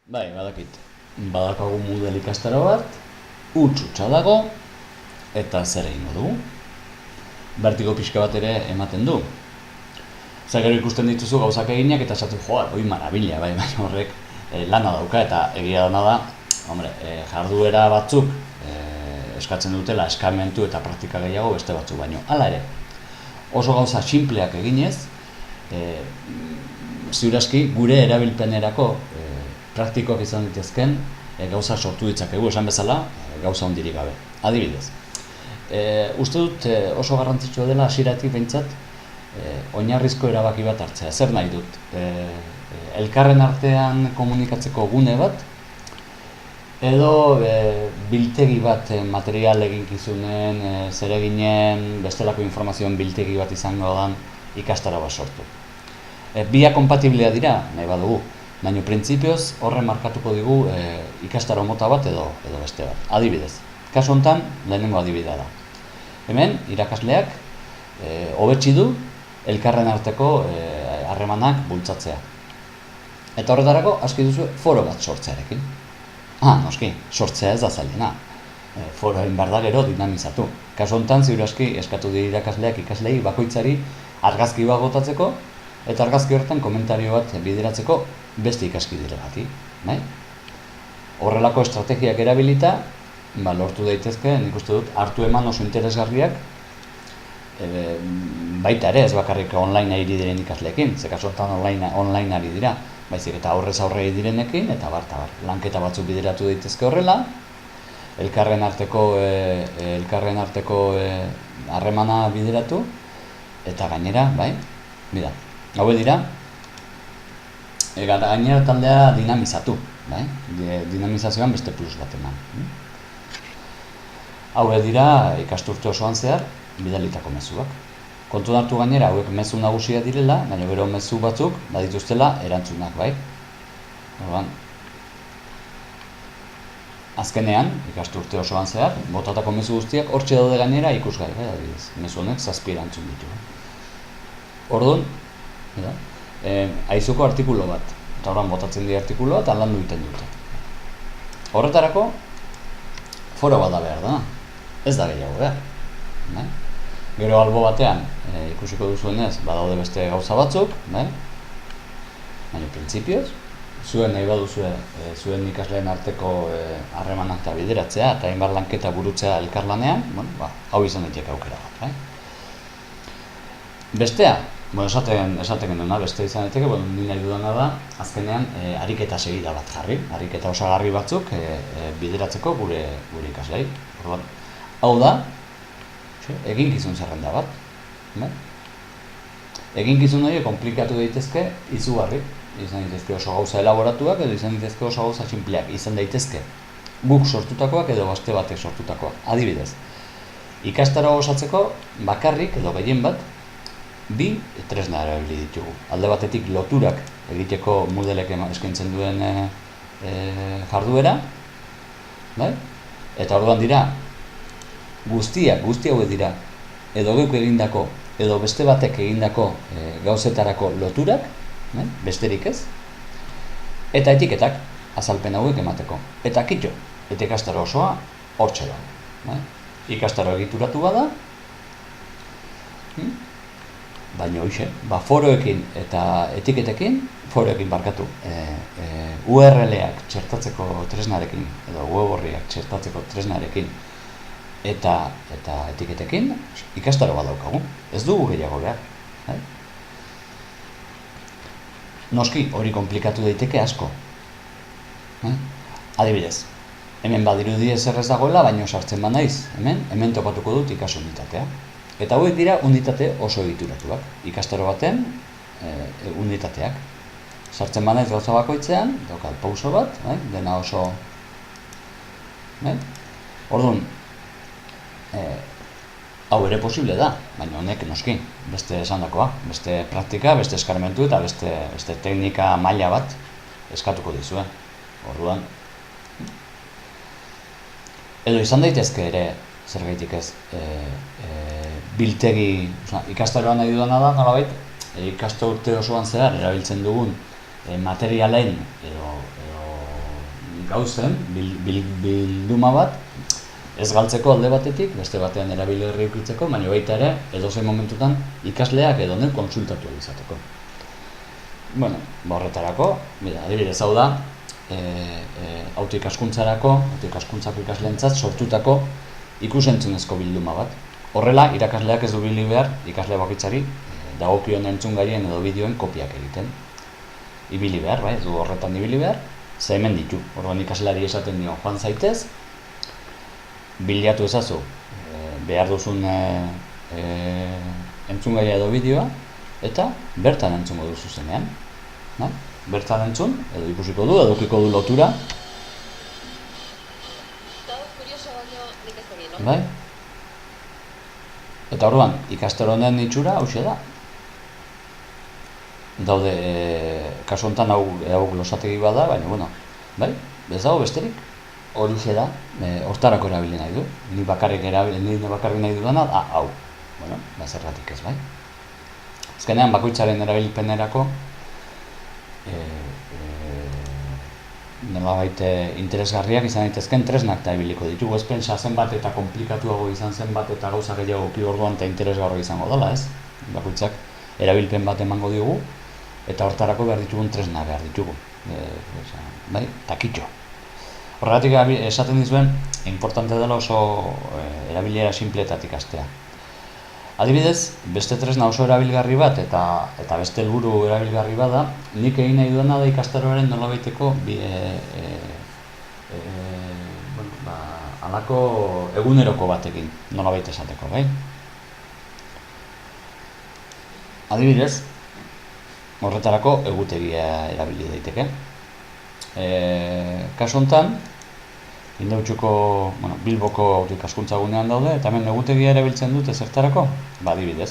Bai, badakit. Badakagu Moodle ikastaro bat, huts-hutsa dago, eta zer egingo dugu? Bertigo pixka bat ere ematen du. Gero ikusten dituzu gauzak eginak eta esatu hoi marabila, baina horrek lana dauka eta egia dana da, jarduera batzuk eskatzen dutela eskarmentu eta praktika gehiago beste batzuk baino. Hala ere, oso gauza sinpleak eginez, ziur aski gure erabilpenerako praktikoak izan ditezken gauza sortu ditzakegu, esan bezala, gauza hondirik gabe. Adibidez, uste dut oso garrantzitsua dela hasieratik behintzat oinarrizko erabaki bat hartzea. Zer nahi dut? Elkarren artean komunikatzeko gune bat, edo biltegi bat material eginkizunen, zereginen, bestelako informazioen biltegi bat izango dan ikastaro bat sortu. Biak konpatiblea dira, nahi badugu, baina printzipioz horren markatuko digu ikastaro mota bat edo beste bat. Adibidez, kasu honetan lehenengo adibidea da. Hemen, irakasleak hobetsi du elkarren arteko harremanak bultzatzea. Eta horretarako aski duzu foro bat sortzearekin. Noski, sortzea ez da zailena. Foroen behar da gero dinamizatu. Kasu honetan ziur aski eskatu dira irakasleak ikaslei bakoitzari argazki bat botatzeko eta argazki horretan komentario bat bideratzeko beste ikaskidere bati. Horrelako estrategiak erabilita, lortu daitezke, nik uste dut, hartu eman oso interesgarriak, baita ere ez bakarrik online ari diren ikasleekin, ze kasu honetan online ari dira, baizik eta aurrez aurre direnekin, eta bar, lanketa batzuk bideratu daitezke horrela, elkarren arteko harremana bideratu, eta gainera, hauek dira, gainera taldea dinamizatu, dinamizazioan beste plus bat eman. Hauek dira ikasturte osoan zehar bidalitako mezuak. Kontuan hartu gainera hauek mezu nagusia direla, baina gero mezu batzuk badituztela erantzunak, bai? Orduan, azkenean, ikasturte osoan zehar, botatako mezu guztiak hortxe daude gainera ikusgai, adibidez. Mezu honek 7 erantzun ditu. Orduan, aizuko artikulu bat, eta horren botatzen dira artikuloa eta landu egiten dute. Horretarako, foro bat da behar da, ez da gehiago behar. Gero albo batean ikusiko duzuenez, badaude beste gauza batzuk, baina printzipioz, zuen nahi baduzue zuen ikasleen arteko harremanak eta bideratzea eta hainbat lanketa burutzea elkarlanean, hau izan daiteke aukera bat. Bestea, esaten genuena, beste izan daiteke, ni nahi dudana da, azkenean ariketa segida bat jarri, ariketa osagarri batzuk bideratzeko gure ikaslei. Hau da, eginkizun zerrenda bat. Eginkizun hori komplikatu daitezke izugarri, izan daitezke oso gauza elaboratuak edo izan daitezke oso gauza sinpleak, izan daitezke guk sortutakoak edo beste batek sortutakoak. Adibidez, ikastaro osatzeko bakarrik edo gehien bat, bi tresna erabili ditugu. Alde batetik loturak egiteko Moodlek eskaintzen duen jarduera, eta orduan dira, guzti hauek dira, edo geuk egindako, edo beste batek egindako gauzetarako loturak, besterik ez, eta etiketak azalpen hauek emateko. Eta kitxo, eta ikastaro osoa hortxe da. Ikastaro egituratu bada, baina hoxe, foroekin eta etiketekin, foroekin barkatu, URL-ak txertatzeko tresnarekin, edo web orriak txertatzeko tresnarekin, eta etiketekin ikastaro bat daukagu. Ez dugu gehiago behar. Noski, hori komplikatu daiteke asko. Adibidez, hemen badirudi ezer ez dagoela, baina sartzen banaiz, hemen topatuko dut ikaso unitatea. Eta hauek dira unitate oso egituratuak. Ikastaro baten unitateak. Sartzen banaiz gauza bakoitzean, daukat pauso bat, dena oso... Orduan, hau ere posible da, baina honek noski, beste esandakoa, beste praktika, beste eskarmentu eta beste teknika maila bat eskatuko dizue. Orduan, edo izan daitezke ere, zergaitik ez, biltegi, ikastaroan nahi dudana da, nolabait, ikasturte osoan zehar erabiltzen dugun materialen edo gauzen bilduma bat, ez galtzeko alde batetik, beste batean erabilgarri edukitzeko, baina baita ere, edozein momentutan ikasleak edo neu kontsultatu izateko. Bueno, horretarako, adibidez hau da, autoikaskuntzarako, autoikaskuntzako ikasleentzat sortutako ikus-entzunezko bilduma bat. Horrela, irakasleak ez du ibili behar, ikasle bakoitzari, dagokion entzungaien edo bideoen kopiak egiten. Ibili behar, bai, ez du horretan ibili behar, ze hemen ditu. Orduan ikaslari esaten dio, joan zaitez, bilatu ezazu behar duzun entzungaia edo bideoa, eta bertan entzungo duzu zenean. Bertan entzun, edo ikusiko du, edukiko du lotura. Bai? Eta orduan, ikastaro honen itxura hauxe da. Daude, kasu honetan hau glosategi bada, baina, bueno, bai? Ez dago besterik, horixe da, hortarako erabili nahi du. Ni bakarrik nahi dudana, hau. Bueno, zergatik ez, bai? Azkenean, bakoitzaren erabilpenerako, nolabait interesgarriak izan daitezken tresnak eta ibiliko ditugu. Ez pentsa zenbat eta komplikatuago izan zenbat eta gauza gehiago orduan eta interesgarri izango dela, ez? Bakoitzak erabilpen bat emango diogu eta hortarako behar ditugun tresna behar ditugu. Bai, takitxo. Horregatik esaten dizuen, importante dela oso erabilera sinpletatik astea. Adibidez, beste tresna oso erabilgarri bat eta beste helburu erabilgarri bada, nik egin nahi duena da ikastaroaren nolabaiteko halako eguneroko batekin nolabait esateko, bai? Adibidez, horretarako egutegia erabili daiteke. Kasu honetan, Indautxuko, Bilboko autoikaskuntza gunean daude, eta hemen egutegia erabiltzen dute zertarako? Adibidez.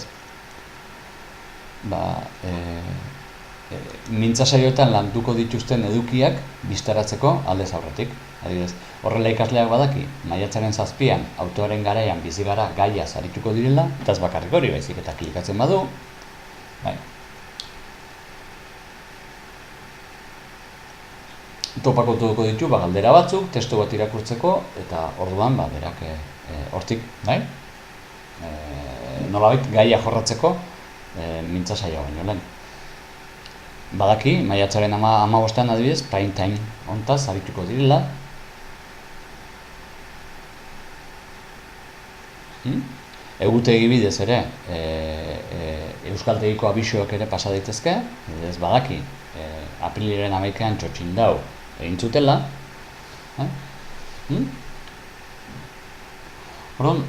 Mintza saioetan landuko dituzten edukiak bistaratzeko aldez aurretik. Adibidez, horrela ikasleak badaki, maiatzaren 7an autoaren garaian bizi gara gaiaz arituko direla, eta ez bakarrik hori baizik eta klikatzen badu. Topatuko ditu galdera batzuk, testu bat irakurtzeko, eta orduan berak hortik, nolabait gaia jorratzeko mintza saioa baino lehen. Badaki, maiatzaren 15an adibidez, prime time hontaz arituko direla. Egutegi bidez ere, euskaltegiko abisoak ere pasa daitezke, ez badaki, aprilaren 11an txotxindau egin zutela. Orduan,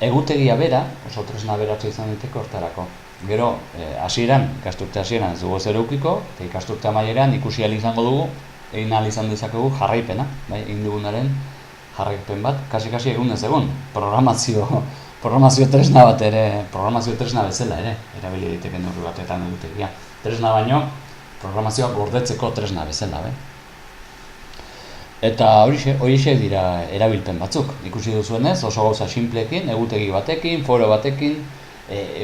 egutegia bera, oso tresna beratxo izan daiteke hortarako. Gero, ikasturte hasieran ez dugu zer edukiko, eta ikasturte amaieran ikusi ahal izango dugu, egin ahal izan dezakegu jarraipena, egin dugunaren jarraipen bat, kasi egun ez egun, programazio tresna bat ere, programazio tresna bezala ere, erabili daiteke neurri batetan egutegia. Tresna baino, programazioa gordetzeko tresna bezala, Eta horixe dira erabilpen batzuk. Ikusi duzuenez, oso gauza sinpleekin, egutegi batekin, foro batekin,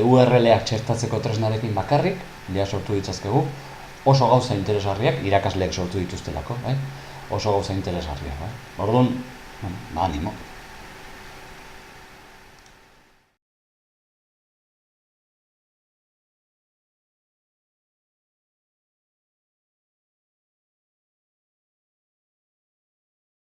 URL-ak txertatzeko tresnarekin bakarrik, sortu ditzazkegu, oso gauza interesgarriak, irakasleek sortu dituztelako, oso gauza interesgarriak. Orduan, animo.